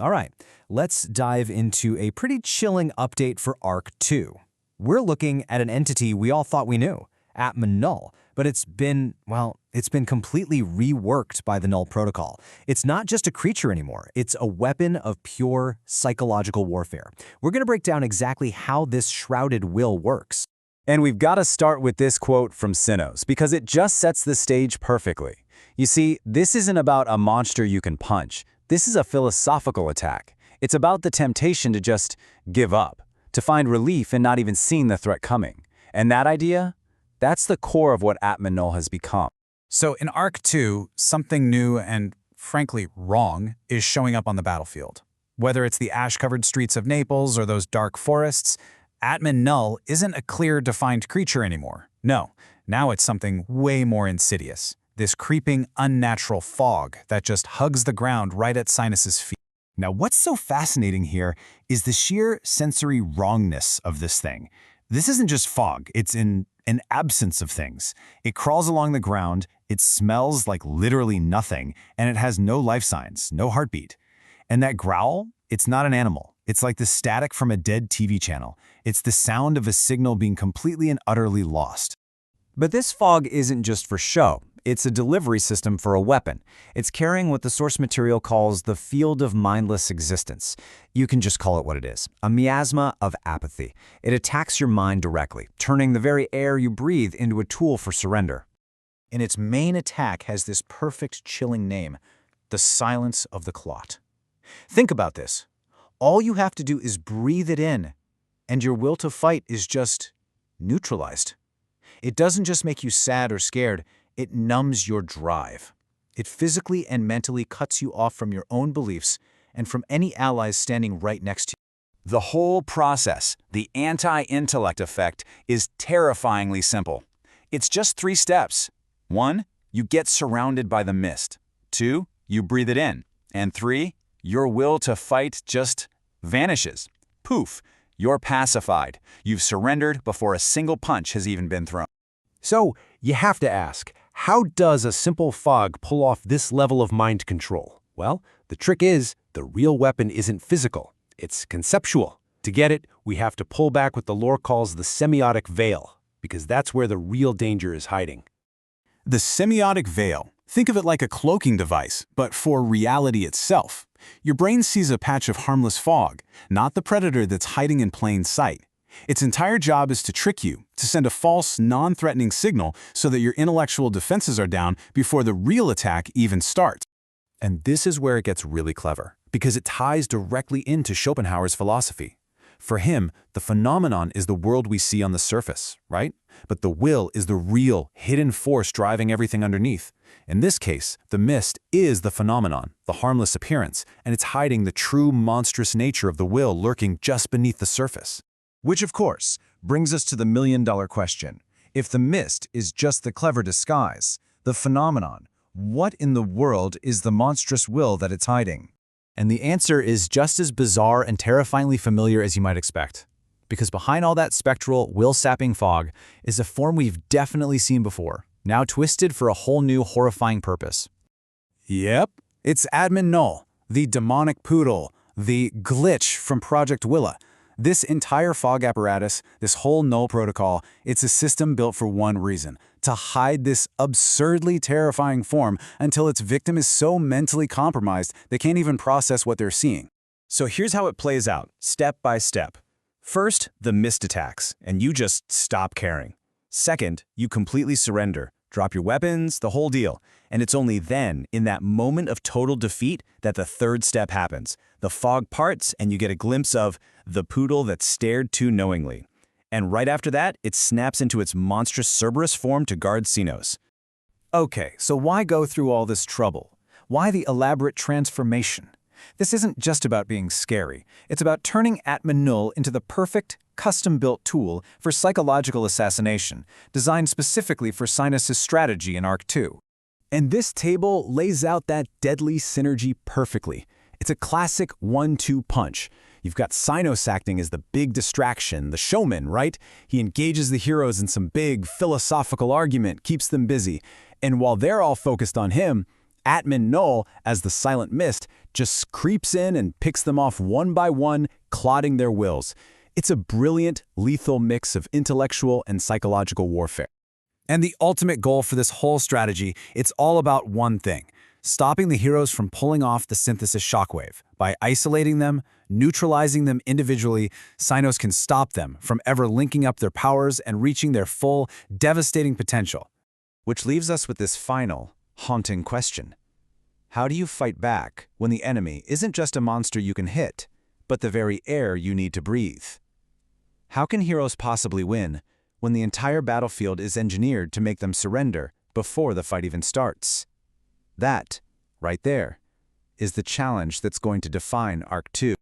All right, let's dive into a pretty chilling update for Arc 2. We're looking at an entity we all thought we knew, Atman-Null, but it's been completely reworked by the Null protocol. It's not just a creature anymore, it's a weapon of pure psychological warfare. We're going to break down exactly how this shrouded will works. And we've got to start with this quote from Sinnohs, because it just sets the stage perfectly. You see, this isn't about a monster you can punch. This is a philosophical attack. It's about the temptation to just give up, to find relief in not even seeing the threat coming. And that idea? That's the core of what Atman-Null has become. So in Arc 2, something new and, frankly, wrong is showing up on the battlefield. Whether it's the ash-covered streets of Naples or those dark forests, Atman-Null isn't a clear, defined creature anymore. No, now it's something way more insidious. This creeping, unnatural fog that just hugs the ground right at Sinus's feet. Now, what's so fascinating here is the sheer sensory wrongness of this thing. This isn't just fog, it's an absence of things. It crawls along the ground, it smells like literally nothing, and it has no life signs, no heartbeat. And that growl, it's not an animal. It's like the static from a dead TV channel. It's the sound of a signal being completely and utterly lost. But this fog isn't just for show. It's a delivery system for a weapon. It's carrying what the source material calls the field of mindless existence. You can just call it what it is, a miasma of apathy. It attacks your mind directly, turning the very air you breathe into a tool for surrender. And its main attack has this perfect, chilling name, the silence of the clot. Think about this. All you have to do is breathe it in, and your will to fight is just neutralized. It doesn't just make you sad or scared, it numbs your drive. It physically and mentally cuts you off from your own beliefs and from any allies standing right next to you. The whole process, the anti-intellect effect, is terrifyingly simple. It's just 3 steps. 1, you get surrounded by the mist. 2, you breathe it in. And 3, your will to fight just vanishes. Poof, you're pacified. You've surrendered before a single punch has even been thrown. So, you have to ask, how does a simple fog pull off this level of mind control? Well, the trick is, the real weapon isn't physical, it's conceptual. To get it, we have to pull back what the lore calls the semiotic veil, because that's where the real danger is hiding. The semiotic veil. Think of it like a cloaking device, but for reality itself. Your brain sees a patch of harmless fog, not the predator that's hiding in plain sight. Its entire job is to trick you, to send a false, non-threatening signal so that your intellectual defenses are down before the real attack even starts. And this is where it gets really clever, because it ties directly into Schopenhauer's philosophy. For him, the phenomenon is the world we see on the surface, right? But the will is the real, hidden force driving everything underneath. In this case, the mist is the phenomenon, the harmless appearance, and it's hiding the true monstrous nature of the will lurking just beneath the surface. Which, of course, brings us to the million-dollar question. If the mist is just the clever disguise, the phenomenon, what in the world is the monstrous will that it's hiding? And the answer is just as bizarre and terrifyingly familiar as you might expect. Because behind all that spectral, will-sapping fog is a form we've definitely seen before, now twisted for a whole new horrifying purpose. Yep, it's Atman-Null, the demonic poodle, the glitch from Project Willa. This entire fog apparatus, this whole Null protocol, it's a system built for one reason, to hide this absurdly terrifying form until its victim is so mentally compromised they can't even process what they're seeing. So here's how it plays out, step by step. First, the mist attacks, and you just stop caring. Second, you completely surrender, drop your weapons, the whole deal. And it's only then, in that moment of total defeat, that the third step happens. The fog parts, and you get a glimpse of the poodle that stared too knowingly. And right after that, it snaps into its monstrous Cerberus form to guard Sinnohs. Okay, so why go through all this trouble? Why the elaborate transformation? This isn't just about being scary. It's about turning Atman-Null into the perfect, custom-built tool for psychological assassination, designed specifically for Sinus's strategy in Arc 2. And this table lays out that deadly synergy perfectly. It's a classic 1-2 punch. You've got Sinus acting as the big distraction, the showman, right? He engages the heroes in some big philosophical argument, keeps them busy. And while they're all focused on him, Atman-Null, as the silent mist, just creeps in and picks them off one by one, clouding their wills. It's a brilliant, lethal mix of intellectual and psychological warfare. And the ultimate goal for this whole strategy, it's all about one thing: stopping the heroes from pulling off the synthesis shockwave. By isolating them, neutralizing them individually, Cynos can stop them from ever linking up their powers and reaching their full, devastating potential. Which leaves us with this final, haunting question. How do you fight back when the enemy isn't just a monster you can hit, but the very air you need to breathe? How can heroes possibly win when the entire battlefield is engineered to make them surrender before the fight even starts? That, right there, is the challenge that's going to define Arc 2.